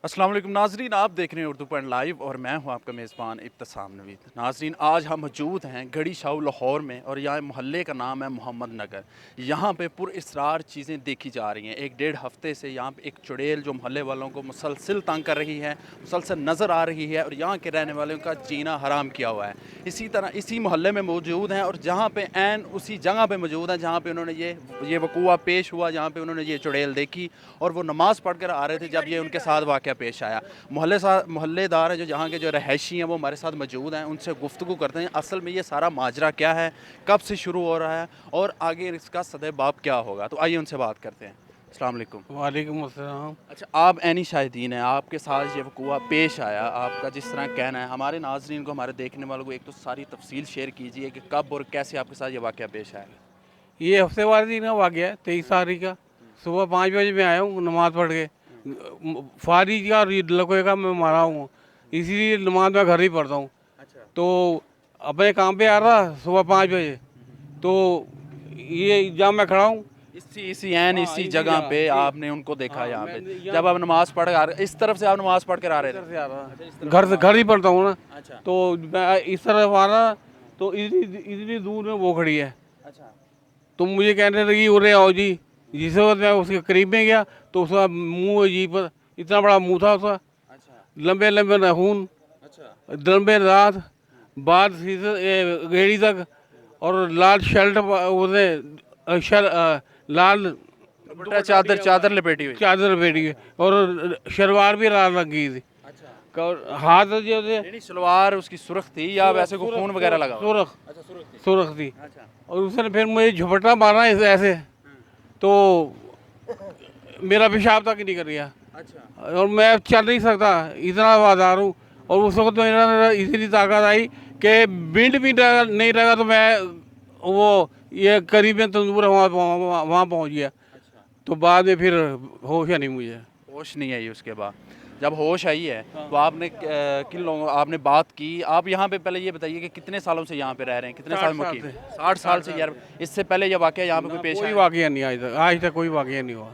अस्सलाम वालेकुम नाजरीन, आप देख रहे हैं उर्दू पॉइंट लाइव और मैं हूं आपका मेज़बान इब्तिसाम नवीद। नाजरीन, आज हम मौजूद हैं गढ़ी शाहू लाहौर में और यहाँ मोहल्ले का नाम है मोहम्मद नगर। यहाँ पे पुरअसरार चीज़ें देखी जा रही हैं। एक डेढ़ हफ्ते से यहाँ पे एक चुड़ैल जो मोहल्ले वालों को मुसलसल तंग कर रही है, मुसलसल नज़र आ रही है और यहाँ के रहने वालों का जीना हराम किया हुआ है। इसी तरह इसी मोहल्ले में मौजूद हैं और जहाँ पे ऐन उसी जगह पे मौजूद हैं जहाँ पे उन्होंने ये वकूआ पेश हुआ, जहाँ पे उन्होंने ये चुड़ैल देखी और वो नमाज़ पढ़ कर आ रहे थे जब ये उनके साथ वाक़या पेश आया। मोहल्लेदार हैं जो यहाँ के जो रहायशी हैं वो हमारे साथ मौजूद हैं, उनसे गुफ्तगू करते हैं असल में ये सारा माजरा क्या है, कब से शुरू हो रहा है और आगे इसका सदे बाब क्या होगा। तो आइए उनसे बात करते हैं। अस्सलाम वालेकुम। वालेकुम अस्सलाम। अच्छा, आप ऐनी शाहिदीन हैं, आपके साथ ये वकूआ पेश आया, आपका जिस तरह कहना है, हमारे नाजरीन को, हमारे देखने वालों को एक तो सारी तफसील शेयर कीजिए कि कब और कैसे आपके साथ ये वाक़या पेश आया। ये हफ्ते वाले दिन का वाक़या है, 23 तारीख का सुबह 5 बजे मैं आया हूँ नमाज़ पढ़ के। फारिज का और लकोए का मैं मारा हूँ, इसीलिए नमाज मैं घर ही पढ़ता हूँ। अच्छा। तो अपने काम पे आ रहा सुबह 5 बजे, तो ये जहाँ मैं खड़ा हूँ इसी इसी जगह जगह, पे ये- आपने उनको देखा हाँ, यहाँ मैं पे यहाँ- जब आप नमाज़ पढ़ आ रहे, इस तरफ से आप नमाज़ पढ़ कर आ रहे इधर थे। से आ रहा, घर से घर ही पढ़ता हूँ ना। अच्छा। तो मैं इस तरफ आ रहा, तो इतनी दूर में वो खड़ी है। अच्छा। तो मुझे कहने लगी उरे आओ जी। जिस वक्त मैं उसके करीब में गया तो उसका मुंह अजीब, इतना बड़ा मुंह था उसका, अच्छा। लंबे लंबे नाखून, अच्छा। लंबे दांत, बाल गेड़ी तक, और लाल शर्ट लाल दुपट्टा चादर चादर लपेटी हुई। चादर पेटी है, और शलवार भी लाल रंग की थी। अच्छा। और हाथ जो थे नहीं, सलवार उसकी सुर्ख थी या वैसे कोई खून वगैरह लगा हुआ? सुरख अच्छा, सुर्ख थी। सुरख थी। अच्छा। और उसने फिर मुझे झपट्टा मारा ऐसे, तो मेरा पेशाब तक नहीं कर गया अच्छा। और मैं चल नहीं सकता, इतना आवाज़दार हूँ। और उस वक्त मेरा इतनी ताकत आई कि बिंड भी नहीं लगा, तो मैं वो ये करीब में तंदूर है वहाँ पहुँच गया। अच्छा। तो बाद में फिर होश है नहीं मुझे। होश नहीं आई उसके बाद? जब होश आई है तो आपने किन लोगों आपने बात की? आप यहाँ पे पहले ये बताइए कि कितने सालों से यहाँ पे रह रहे हैं, कितने 60 साल साल मुकीम? से। 60 साल से यार। इससे पहले ये वाक़या यहाँ पे कोई पेश कोई आया? वाक़या नहीं आज तक कोई वाक़या नहीं हुआ।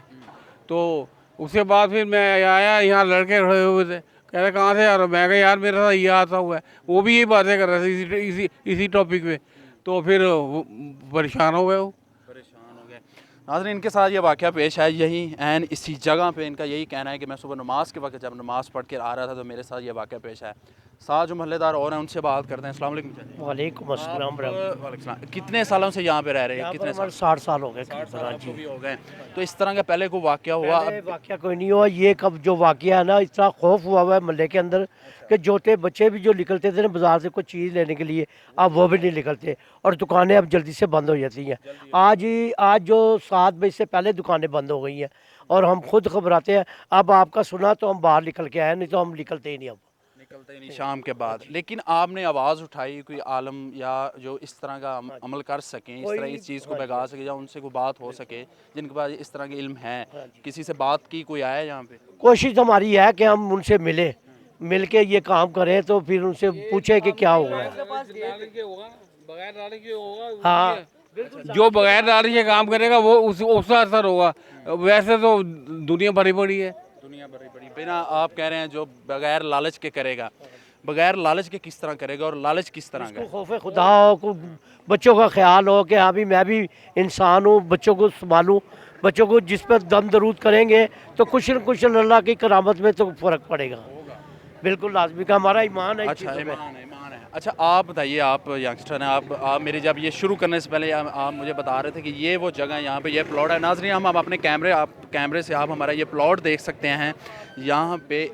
तो उसके बाद फिर मैं आया, यहाँ लड़के खड़े हुए थे, कह रहे कहाँ से यार, मैं कहा यार मेरे साथ ये आता हुआ है। वो भी यही बातें कर रहे थे इसी टॉपिक पे। तो फिर वो परेशान हो गए वो। परेशान हो गए। नाज़रीन, इनके साथ ये वाक़या पेश है यही एन इसी जगह पे। इनका यही कहना है कि मैं सुबह नमाज़ के वक्त जब नमाज़ पढ़ कर आ रहा था तो मेरे साथ ये वाक़या पेश है। साथ जो मोहल्लेदार और हैं उनसे बात करते हैं। अस्सलाम वालेकुम चाचा। वालेकुम अस्सलाम बराबर। वालेकुम सलाम। कितने सालों से यहाँ पे रह रहे हैं? यहाँ पर कितने हमारे साल? 60 साल हो गए 60 साल करीबन। आपको जी, भी हो गए। तो इस तरह का पहले कोई वाक़या हुआ? पहले वाकया कोई नहीं हुआ। ये कब जो वाकया है ना, इतना खौफ हुआ है मोहल्ले के अंदर कि जोते बच्चे भी जो निकलते थे ना बाजार से कोई चीज़ लेने के लिए, अब वो भी नहीं निकलते और दुकानें अब जल्दी से बंद हो जाती हैं। आज जो 7 बजे से पहले दुकानें बंद हो गई हैं और हम खुद घबराते हैं। अब आपका सुना तो हम बाहर निकल के आए, नहीं तो हम निकलते ही नहीं अब। निकलते ही नहीं शाम के बाद। लेकिन आपने आवाज़ उठाई, कोई आलम या जो इस तरह का अमल कर सकें, इस तरह इस चीज़ को भगा सके या उनसे कोई बात हो सके जिनके पास इस तरह के इल्म है, किसी से बात की? कोई आया यहाँ पे? कोशिश हमारी है कि हम उनसे मिल के ये काम करें, तो फिर उनसे पूछे कि क्या हो रहा है। हाँ, जो बगैर नाली के काम करेगा वो उसका असर होगा। वैसे तो दुनिया भरी पड़ी है। दुनिया भरी पड़ी बिना, आप कह रहे हैं जो बगैर लालच के करेगा, बगैर लालच के किस तरह करेगा और लालच किस तरह का? को खौफ खुदा हो, को बच्चों का ख्याल हो कि हाँ भी मैं भी इंसान हूँ, बच्चों को संभालूँ। बच्चों को जिस पर दम दरूद करेंगे तो कुछ न कुछ अल्लाह की करामत में तो फ़र्क पड़ेगा। बिल्कुल लाजमी का हमारा ईमान है इस अच्छा, चीज़ों पे। ईमान है। अच्छा, आप बताइए, आप यंगस्टर हैं, आप मेरे जब ये शुरू करने से पहले आप मुझे बता रहे थे कि ये वो जगह यहाँ पे ये प्लॉट है। नाज़रीन, हम आप अपने कैमरे से आप हमारा ये प्लॉट देख सकते हैं। यहाँ पे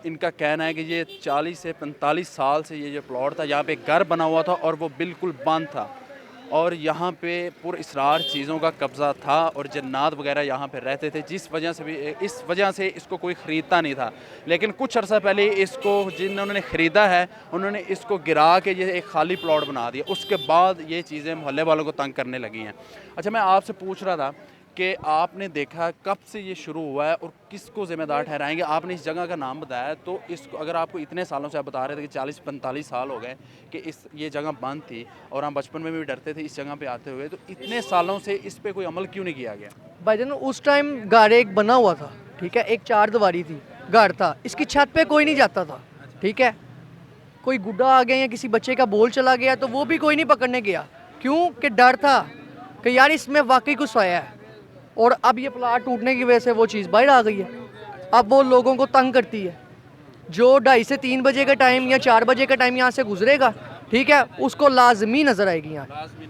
इनका कहना है कि ये 40 से 45 साल से ये जो प्लॉट था, यहाँ पे घर बना हुआ था और वो बिल्कुल बंद था और यहाँ पे पुरअसरार चीज़ों का कब्ज़ा था और जन्नात वगैरह यहाँ पे रहते थे, जिस वजह से भी इस वजह से इसको कोई ख़रीदता नहीं था। लेकिन कुछ अर्सा पहले इसको जिन्होंने ख़रीदा है उन्होंने इसको गिरा के ये एक खाली प्लॉट बना दिया। उसके बाद ये चीज़ें मोहल्ले वालों को तंग करने लगी हैं। अच्छा, मैं आपसे पूछ रहा था कि आपने देखा कब से ये शुरू हुआ है और किसको ज़िम्मेदार ठहराएंगे? आपने इस जगह का नाम बताया, तो इसको अगर आपको इतने सालों से आप बता रहे थे कि 40-45 साल हो गए कि ये जगह बंद थी और हम बचपन में भी डरते थे इस जगह पे आते हुए, तो इतने सालों से इस पे कोई अमल क्यों नहीं किया गया? भाईजान उस टाइम घर एक बना हुआ था, ठीक है, एक चार दीवारी थी। घर था, इसकी छत पे कोई नहीं जाता था, ठीक है। कोई गुड्डा आ गया या किसी बच्चे का बोल चला गया तो वो भी कोई नहीं पकड़ने गया, क्यों कि डर था कि यार इसमें वाकई कुछ आया है। और अब ये प्लाट टूटने की वजह से वो चीज़ बाहर आ गई है, अब वो लोगों को तंग करती है। जो 2:30 से 3 बजे का टाइम या 4 बजे का टाइम यहाँ से गुजरेगा, ठीक है, उसको लाजमी नज़र आएगी, यहाँ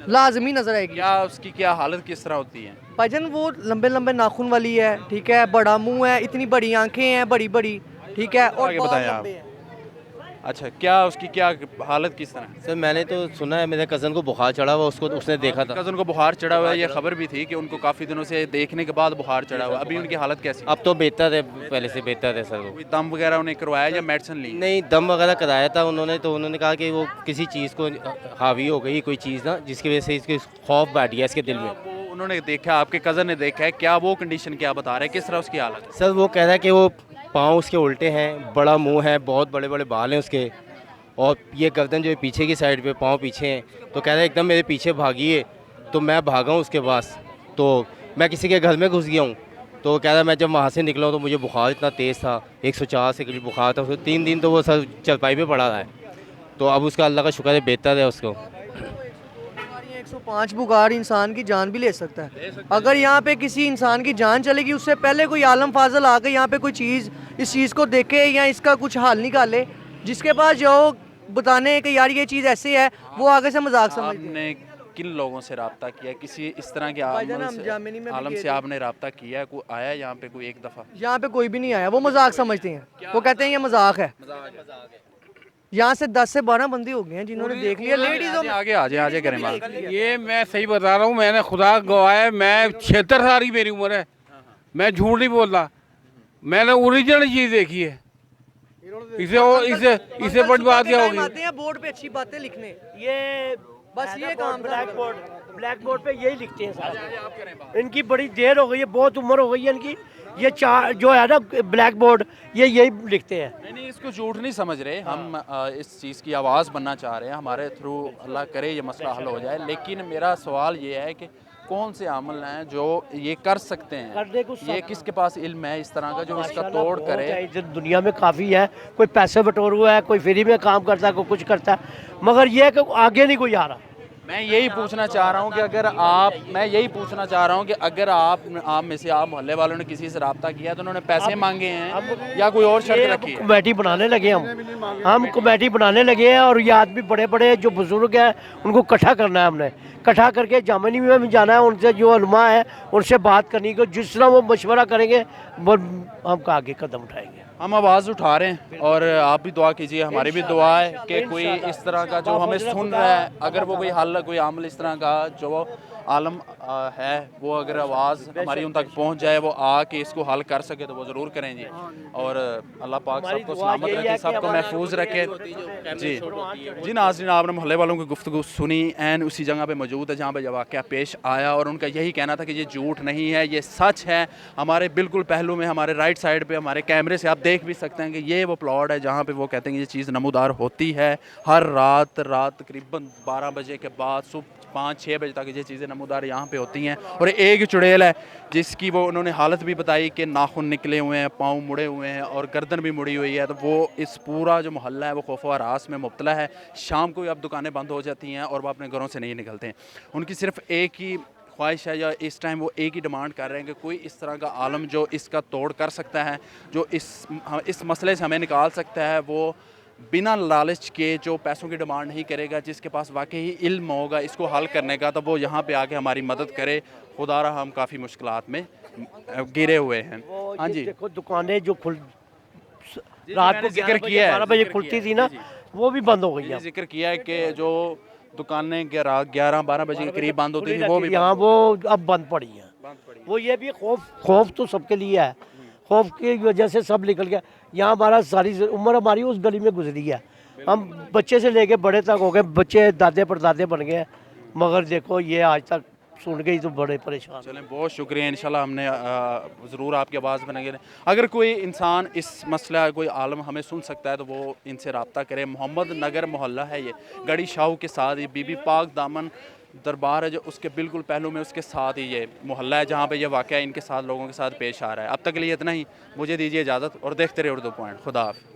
लाजमी नज़र आएगी। क्या उसकी क्या हालत किस तरह होती है? भाईजान वो लंबे लंबे नाखून वाली है, ठीक है, बड़ा मुंह है, इतनी बड़ी आंखें हैं, बड़ी बड़ी, ठीक है, और आगे बाल बताएं आप। लंबे हैं। अच्छा, क्या उसकी क्या हालत किस तरह है? सर मैंने तो सुना है मेरे कज़न को बुखार चढ़ा हुआ, उसको उसने देखा था। कज़न को बुखार चढ़ा हुआ है, ये खबर भी थी कि उनको काफ़ी दिनों से देखने के बाद बुखार चढ़ा हुआ है। अभी उनकी हालत कैसी है? अब तो बेहतर है, पहले से बेहतर है सर वो। कोई दम वगैरह उन्हें करवाया या मेडिसिन ली? नहीं, दम वगैरह कराया था उन्होंने, तो उन्होंने कहा कि वो किसी चीज़ को हावी हो गई, कोई चीज़ ना, जिसकी वजह से इसके खौफ बैठ गया इसके दिल में। वो उन्होंने देखा, आपके कज़न ने देखा है, क्या वो कंडीशन क्या बता रहे हैं, किस तरह उसकी हालत है? सर वो कह रहा है कि वो पाँव उसके उल्टे हैं, बड़ा मुंह है, बहुत बड़े बड़े बाल हैं उसके, और ये गर्दन जो है पीछे की साइड पे, पाँव पीछे हैं। तो कह रहा है एकदम मेरे पीछे भागी है, तो मैं भागा हूँ उसके पास, तो मैं किसी के घर में घुस गया हूँ। तो कह रहा है मैं जब वहाँ से निकला हूँ तो मुझे बुखार इतना तेज़ था, 104 से करीब बुखार था उसको, 3 दिन तो वो सर चरपाई पे पड़ा रहा है। तो अब उसका अल्लाह का शुक्र है बेहतर है उसको। 105 बुखार इंसान की जान भी ले सकता है। अगर यहाँ पे किसी इंसान की जान चलेगी, उससे पहले कोई आलम फाजल आके यहाँ पे कोई चीज़, इस चीज़ को देखे या इसका कुछ हल निकाले, जिसके पास जाओ बताने कि यार ये चीज़ ऐसे है, वो आगे से मजाक समझते हैं। आपने किन लोगों से रब्ता किया? किसी इस तरह के भाईजान, हम जामिनी में भी आलम गए से थे। आपने रब्ता किया है? कोई आया यहाँ पे कोई एक दफ़ा? यहाँ पे कोई भी नहीं आया, वो मजाक समझते हैं, वो कहते हैं ये मजाक है। यहाँ से 10 से 12 बंदे हो गए हैं जिन्होंने देख लिया, लेडीज़ों में। आगे आ जाए, आगे करें बात। ये मैं सही बता रहा हूँ, मैंने खुदा गवाह है, मैं 76 साल की मेरी उम्र है, मैं झूठ नहीं बोल रहा, मैंने ओरिजिनल चीज़ देखी है। इसे बड़ी बात क्या होगी? आते हैं बोर्ड पे अच्छी बातें लिखने, ये बस ये काम था। ब्लैक बोर्ड पे यही लिखते हैं साहब। इनकी बड़ी देर हो गई है, बहुत उम्र हो गई है इनकी। ये चार जो है ना ब्लैक बोर्ड, ये यही लिखते हैं। नहीं, इसको झूठ नहीं समझ रहे हम, इस चीज़ की आवाज़ बनना चाह रहे हैं। हमारे थ्रू अल्लाह करे ये मसला हल हो जाए। लेकिन मेरा सवाल ये है कि कौन से अमल हैं जो ये कर सकते हैं? करने को सब- ये किसके पास इल्म है इस तरह का जो इसका माशाल्लाह तोड़ बहुत करे? है, इधर दुनिया में काफ़ी है। कोई पैसे बटोर हुआ है, कोई फ्री में काम करता है, कोई कुछ करता है, मगर ये है कि आगे नहीं कोई आ रहा। मैं यही पूछना चाह रहा हूँ कि अगर आप में से आप मोहल्ले वालों ने किसी से रब्ता किया तो उन्होंने पैसे मांगे हैं या कोई और शर्त ये रखी है? कमेटी बनाने लगे हम कमेटी बनाने लगे हैं, और ये आदमी बड़े बड़े जो बुजुर्ग हैं उनको इकट्ठा करना है। हमने इकट्ठा करके जामिनी में भी जाना है, उनसे जो उलमा है उनसे बात करनी है, जिस तरह वो मशवरा करेंगे वो हम आगे कदम उठाएंगे। हम आवाज़ उठा रहे हैं और आप भी दुआ कीजिए, हमारी भी दुआ है कि कोई इस तरह का जो हमें सुन रहा है, अगर वो कोई हल कोई अमल इस तरह का जो आलम है, वो अगर आवाज़ हमारी उन तक पहुंच जाए, वो आके इसको हल कर सके तो वो ज़रूर करें जी। और अल्लाह पाक सबको सलामत रखे, सबको महफूज रखे जी। जी नाज़रीन, आपने मोहल्ले वालों की गुफ्तगू सुनी, एन उसी जगह पे मौजूद है जहाँ पे वाक़या पेश आया, और उनका यही कहना था कि ये झूठ नहीं है, ये सच है। हमारे बिल्कुल पहलू में, हमारे राइट साइड पे हमारे कैमरे से आप देख भी सकते हैं कि ये वो प्लॉट है जहाँ पे वो कहते हैं कि ये चीज़ नमूदार होती है हर रात तकरीबन 12 बजे के बाद सुबह 5-6 बजे तक ये चीज़ें नमूदार यहाँ पे होती हैं। और एक चुड़ैल है जिसकी वो उन्होंने हालत भी बताई कि नाखून निकले हुए हैं, पाँव मुड़े हुए हैं और गर्दन भी मुड़ी हुई है। तो वो इस पूरा जो मोहल्ला है वो खौफ व हरास में मुब्तला है। शाम को भी अब दुकानें बंद हो जाती हैं और वो अपने घरों से नहीं निकलते हैं। उनकी सिर्फ एक ही ख्वाहिश है, या इस टाइम वो एक ही डिमांड कर रहे हैं कि कोई इस तरह का आलम जो इसका तोड़ कर सकता है, जो इस मसले से हमें निकाल सकता है, वो बिना लालच के, जो पैसों की डिमांड नहीं करेगा, जिसके पास वाकई ही इल्म होगा इसको हल करने का, तो वो यहाँ पे आके हमारी मदद करे। खुदारा हम काफ़ी मुश्किलात में गिरे हुए हैं। हाँ जी, देखो दुकानें जो रात को जिक्र किया है, 12 बजे जिक्र खुलती किया है, थी ना, जी, वो भी बंद हो गई है। जिक्र किया है कि जो दुकानें 11-12 बजे के करीब बंद होती थी वो भी यहाँ वो अब बंद पड़ी है। वो ये भी खौफ तो सबके लिए है, खौफ की वजह से सब निकल गया। यहाँ हमारा सारी उम्र हमारी उस गली में गुजरी है, हम बच्चे से लेके बड़े तक हो गए, बच्चे दादे परदादे बन गए, मगर देखो ये आज तक सुन गई तो बड़े परेशान। चलें, बहुत शुक्रिया। इंशाल्लाह हमने ज़रूर आपकी आवाज़ बनेंगे। अगर कोई इंसान इस मसला, कोई आलम हमें सुन सकता है तो वो इनसे रब्ता करे। मोहम्मद नगर मोहल्ला है ये, गढ़ी शाहू के साथ, ये बीबी पाक दामन दरबार है जो उसके बिल्कुल पहलू में उसके साथ ही ये मोहल्ला है जहाँ पे ये वाक़या इनके साथ लोगों के साथ पेश आ रहा है। अब तक के लिए इतना ही, मुझे दीजिए इजाज़त और देखते रहे उर्दू पॉइंट। खुदा हाफ़िज़।